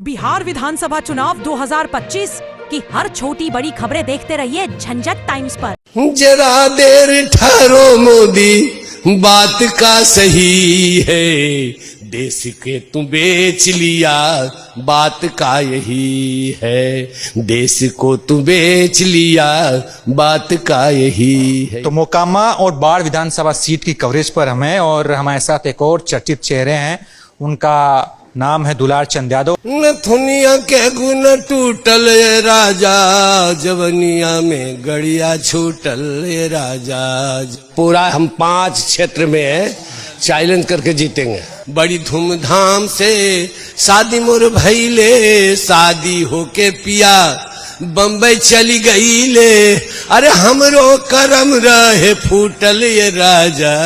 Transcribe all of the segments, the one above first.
बिहार विधानसभा चुनाव 2025 की हर छोटी बड़ी खबरें देखते रहिए झंझट टाइम्स पर। जरा देर ठहरो मोदी, बात का सही है, देश के तू बेच लिया, बात का यही है, देश को तू बेच लिया, बात का यही है। तो मोकामा और बाढ़ विधानसभा सीट की कवरेज पर हमें और हमारे साथ एक और चर्चित चेहरे हैं, उनका नाम है दुलार चंद यादव। नथुनिया के गुण टूटल राजा, जवनिया में गड़िया छूटल राजा। पूरा हम 5 क्षेत्र में चैलेंज करके जीतेंगे। बड़ी धूमधाम से शादी मोर भैले, शादी होके पिया बम्बई चली गई ले, अरे हमरो करम रहे फूटल ये राजा।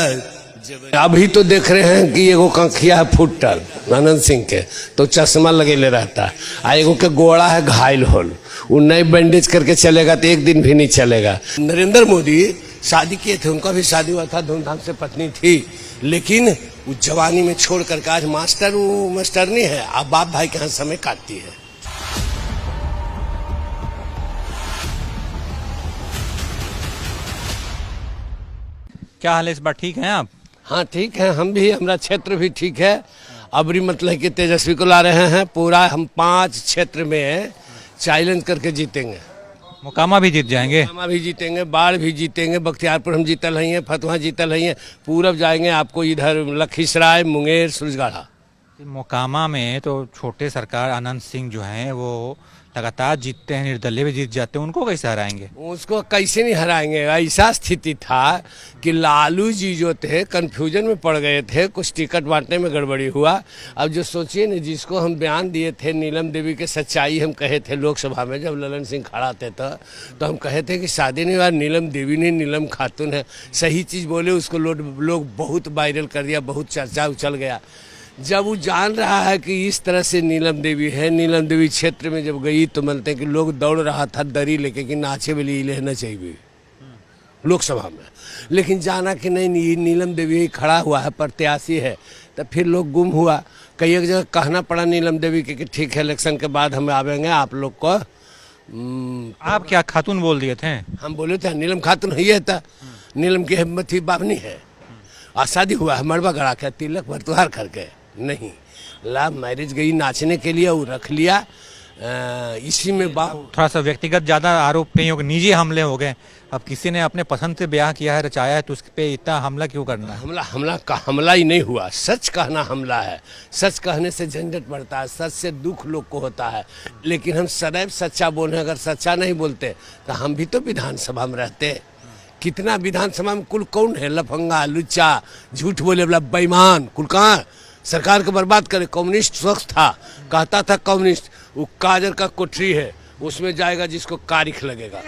अभी तो देख रहे हैं कि एगो कंखिया है फुटल आनंद सिंह के, तो चश्मा लगेले रहता है, आ एगो के गोड़ा है घायल होल, वो नई बैंडेज करके चलेगा तो एक दिन भी नहीं चलेगा। नरेंद्र मोदी शादी किए थे, उनका भी शादी हुआ था, धूमधाम से पत्नी थी, लेकिन वो जवानी में छोड़ करके आज मास्टर नहीं है, अब बाप भाई के यहाँ समय काटती है। क्या हाल है, इस बार ठीक हैं आप? हाँ ठीक है, हम भी, हमारा क्षेत्र भी ठीक है। अबरी मतलब कि तेजस्वी को ला रहे हैं, पूरा हम 5 क्षेत्र में चैलेंज करके जीतेंगे। मोकामा भी जीत जाएंगे? मोकामा भी जीतेंगे, बाढ़ भी जीतेंगे, बख्तियारपुर हम जीतल हैं, फतुहा जीतल हैं, पूरब जाएंगे आपको इधर लखीसराय, मुंगेर, सूरजगढ़ा। मोकामा में तो छोटे सरकार आनंद सिंह जो हैं वो लगातार जीतते हैं, निर्दलीय भी जीत जाते हैं, उनको कैसे हराएंगे? उसको कैसे नहीं हराएंगे। ऐसा स्थिति था कि लालू जी जो थे कंफ्यूजन में पड़ गए थे, कुछ टिकट बांटने में गड़बड़ी हुआ। अब जो सोचिए ना, जिसको हम बयान दिए थे, नीलम देवी के सच्चाई हम कहे थे लोकसभा में, जब ललन सिंह खड़ा थे तो हम कहे थे कि शादी नहीं हुआ, नीलम देवी नहीं, नीलम खातून है। सही चीज़ बोले, उसको लोग बहुत वायरल कर दिया, बहुत चर्चा उछल गया। जब वो जान रहा है कि इस तरह से नीलम देवी है, नीलम देवी क्षेत्र में जब गई तो मानते हैं कि लोग दौड़ रहा था दरी लेके कि नाचे वाली लेना चाहिए लोकसभा में, लेकिन जाना कि नहीं, नीलम देवी ही खड़ा हुआ है, प्रत्याशी है, तो फिर लोग गुम हुआ। कई एक जगह कहना पड़ा नीलम देवी के कि ठीक है, इलेक्शन के बाद हम आवेंगे आप लोग को। आप क्या खातून बोल दिए थे? हम बोले थे नीलम खातून है, था नीलम की हिम्मत ही बाबनी है, और शादी हुआ है मरबा गड़ा के, तिलक भरतुहार करके नहीं, लव मैरिज गई नाचने के लिए, वो रख लिया। इसी में थोड़ा सा व्यक्तिगत ज्यादा आरोप नहीं हो गए, निजी हमले हो गए। अब किसी ने अपने पसंद से ब्याह किया है, रचाया है, तो उस पे इतना हमला क्यों करना है? हमला ही नहीं हुआ, सच कहना हमला है। सच कहने से झंझट बढ़ता है, सच से दुख लोग को होता है, लेकिन हम सदैव सच्चा बोले। अगर सच्चा नहीं बोलते तो हम भी तो विधानसभा में रहते। कितना विधानसभा में कुल कौन है लफंगा, लुच्चा, झूठ बोले वाला बेईमान, कुल कहाँ सरकार को बर्बाद करे। कम्युनिस्ट स्वच्छ था, कहता था कम्युनिस्ट, वो काजर का कोठरी है, उसमें जाएगा जिसको कारिख लगेगा,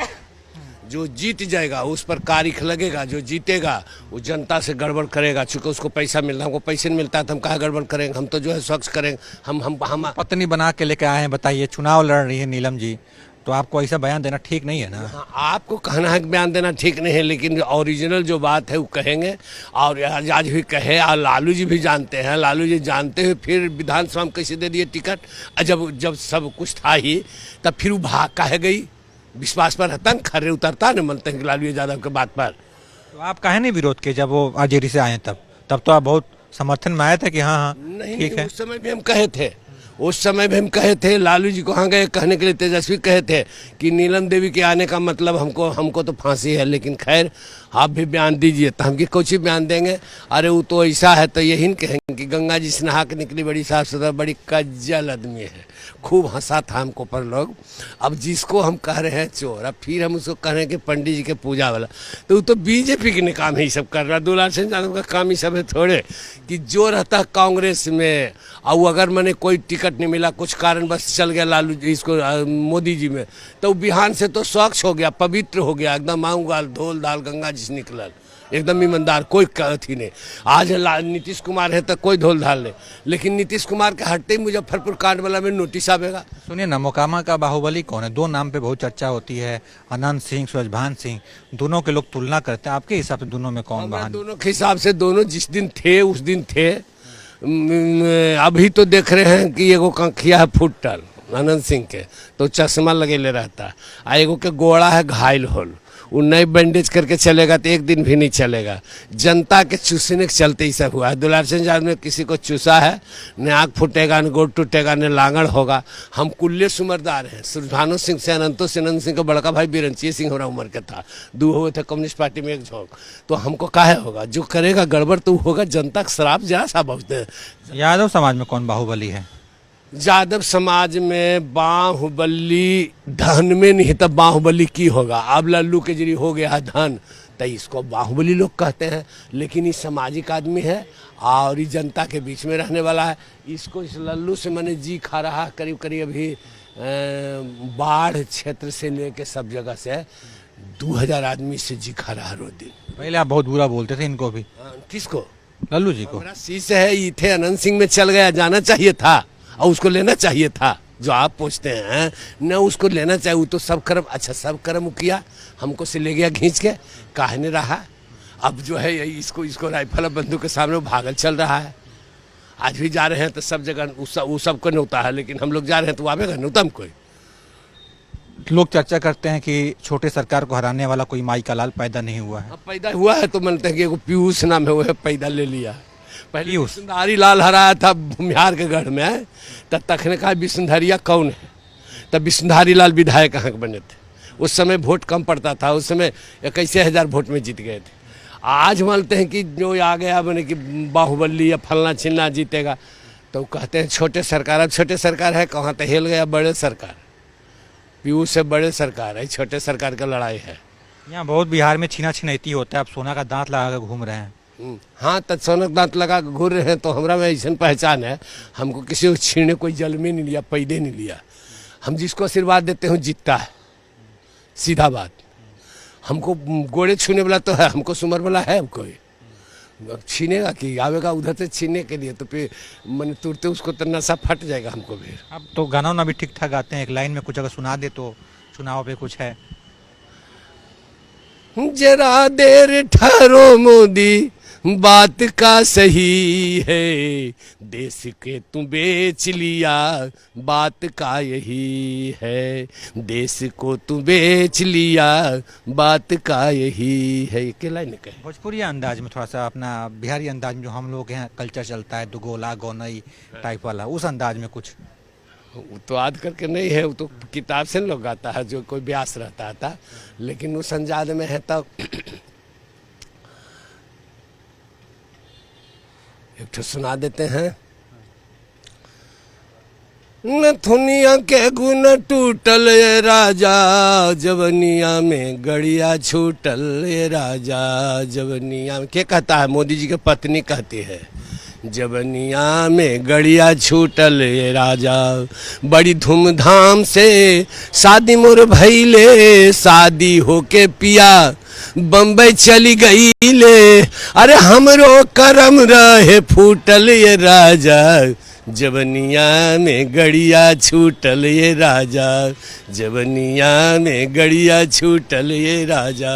जो जीत जाएगा उस पर कारिख लगेगा, जो जीतेगा वो जनता से गड़बड़ करेगा। चूंकि उसको पैसा मिलता है, हमको पैसे नहीं मिलता है तो हम कहाँ गड़बड़ करेंगे, हम तो जो है स्वच्छ करेंगे। हम पत्नी बना के लेके आए हैं, बताइए, चुनाव लड़ रही है नीलम जी, तो आपको ऐसा बयान देना ठीक नहीं है ना? हाँ, आपको कहना है कि बयान देना ठीक नहीं है, लेकिन ओरिजिनल जो बात है वो कहेंगे, और आज भी कहे। और लालू जी भी जानते हैं, लालू जी जानते हुए फिर विधानसभा में कैसे दे दिए टिकट। जब सब कुछ था ही, तब फिर वो भाग काहे गई। विश्वास पर रहता न, खर्रे उतरता न, मनते हैं लालू यादव के बात पर। तो आप काहे नहीं विरोध किए जब वो आरजेडी से आए? तब तो आप बहुत समर्थन में आए थे कि हाँ नहीं, ठीक है। उस समय भी हम कहे थे, उस समय भी हम कहे थे, लालू जी को हाँ गए कहने के लिए, तेजस्वी कहे थे कि नीलम देवी के आने का मतलब हमको तो फांसी है। लेकिन खैर आप भी बयान दीजिए, तो हम कुछ ही बयान देंगे। अरे वो तो ऐसा है तो यही कहेंगे कि गंगा जी से नहा के निकली, बड़ी साफ सुथरा, बड़ी कज्जल आदमी है। खूब हंसा था हमको पर लोग। अब जिसको हम कह रहे हैं चोर, अब फिर हम उसको कह रहे हैं कि पंडित जी के पूजा वाला, तो वो तो बीजेपी के काम ही सब कर रहा है। दुलार सिंह यादव का काम ही सब है थोड़े, कि जो रहता है कांग्रेस में, और अगर मैंने कोई टिकट नहीं मिला, कुछ कारण बस चल गया लालू जी इसको मोदी जी में, तो बिहान से तो स्वच्छ हो गया, पवित्र हो गया, एकदम आऊँगा धोल दाल गंगा जी से निकलल, एकदम ईमानदार, कोई अथी नहीं। आज नीतीश कुमार है तो कोई धोल धाल नहीं, लेकिन नीतीश कुमार के हटते ही मुजफ्फरपुर कांड वाला में नोटिस आवेगा। सुनिए ना, मोकामा का बाहुबली कौन है? 2 नाम पे बहुत चर्चा होती है, आनंद सिंह, सूरजभान सिंह, दोनों के लोग तुलना करते हैं। आपके हिसाब से दोनों में कौन? दोनों के हिसाब से दोनों जिस दिन थे उस दिन थे, अभी तो देख रहे हैं कि एगो कंखिया है फुटल आनंद सिंह के, तो चश्मा लगेले रहता, आ एगो के गोड़ा है घायल होल, वो नई बैंडेज करके चलेगा तो एक दिन भी नहीं चलेगा। जनता के चूसने के चलते ही सब हुआ है। दुलार चंद यादव ने किसी को चूसा है, न आँख फूटेगा, न गोड़ टूटेगा, न लांगड़ होगा। हम कुल्ले सुमरदार हैं। सुरभानु सिंह से अनंतो से अनंत सिंह का बड़का भाई बिरंची सिंह हमारा उम्र का था, 2 हुए थे कम्युनिस्ट पार्टी में, एक झोंक। तो हमको काहे होगा, जो करेगा गड़बड़ तो होगा। जनता का शराब जरा सा बहुत। यादव समाज में कौन बाहुबली है? यादव समाज में बाहुबली धन में नहीं, तब बाहुबली की होगा। अब लल्लू के जरिए हो गया धन, तो इसको बाहुबली लोग कहते हैं। लेकिन ये सामाजिक आदमी है और ये जनता के बीच में रहने वाला है। इसको इस लल्लू से मैंने जी खा रहा है करीब करीब अभी बाढ़ क्षेत्र से लेके सब जगह से 2000 आदमी से जी खा रहा है रोज दिन। पहले आप बहुत बुरा बोलते थे इनको भी। किसको? लल्लू जी को। मेरा शीश है, ये थे अनंत सिंह में चल गया, जाना चाहिए था और उसको लेना चाहिए था। जो आप पूछते हैं न, उसको लेना चाहिए। वो तो सब कर्म, अच्छा सब कर्म किया, हमको से ले गया खींच के, काहे ने रहा। अब जो है इसको राइफल और बंदूक के सामने वो भागल चल रहा है। आज भी जा रहे हैं तो सब जगह वो सबको नौता है, लेकिन हम लोग जा रहे हैं तो आवेगा नौतम कोई। लोग चर्चा करते हैं कि छोटे सरकार को हराने वाला कोई माई का लाल पैदा नहीं हुआ है। अब पैदा हुआ है तो मानते हैं कि एगो पीयूष नाम है, वो है पैदा ले लिया। पहले विष्णुधारी लाल हराया था भूमिहार के गढ़ में, तब तक ने कहा विष्णुधारिया कौन है, तब विष्णुधारी लाल विधायक कहाँ के बने थे। उस समय वोट कम पड़ता था, उस समय 21,000 वोट में जीत गए थे। आज मानते हैं कि जो आ गया बने कि बाहुबली या फलना चिन्ना जीतेगा, तो कहते हैं छोटे सरकार। अब छोटे सरकार है कहाँ, तो हिल गया बड़े सरकार। पीयूष से बड़े सरकार है, छोटे सरकार का लड़ाई है। यहाँ बहुत बिहार में छीना छिनैती होता है, आप सोना का दांत लगा कर घूम रहे हैं। हाँ, तो सोना दांत लगा के घूर रहे हैं, तो हमारा में ऐसा पहचान है। हमको किसी को छीने कोई जल में नहीं लिया, पैदे नहीं लिया। हम जिसको आशीर्वाद देते हैं जीतता है, सीधा बात। हमको गोड़े छूने वाला तो है, हमको सुमर वाला है कोई। छीनेगा कि आवेगा उधर से छीनने के लिए, तो फिर मन तुरते उसको तो नशा फट जाएगा हमको भी। अब तो गाना वाना भी ठीक ठाक गाते हैं, एक लाइन में कुछ अगर सुना दे तो। चुनाव पे कुछ है? जरा देर ठहरो मोदी, बात का सही है, देश के तू बेच लिया, बात का यही है, देश को तू बेच लिया, बात का यही है। ये लाइन कहे भोजपुरी अंदाज में, थोड़ा सा अपना बिहारी अंदाज में जो हम लोग यहाँ कल्चर चलता है, दुगोला गौनई टाइप वाला, उस अंदाज में कुछ। वो तो याद करके नहीं है, वो तो किताब से लोग गाता है, जो कोई ब्यास रहता था। लेकिन उस अंदाज में है तो एक तो सुना देते हैं। नथुनिया के गुण टूटल ये राजा, जवनिया में गड़िया छूटल ये राजा, जवनिया में। क्या कहता है? मोदी जी की पत्नी कहती है, जवनिया में गड़िया छूटल ये राजा, बड़ी धूमधाम से शादी मोर भइले, शादी होके पिया बम्बई चली गई ले, अरे हमरो करम रहे फूटल ये राजा, जवनिया में गड़िया छूटल ये राजा, जवनिया में गड़िया छूटल ये राजा।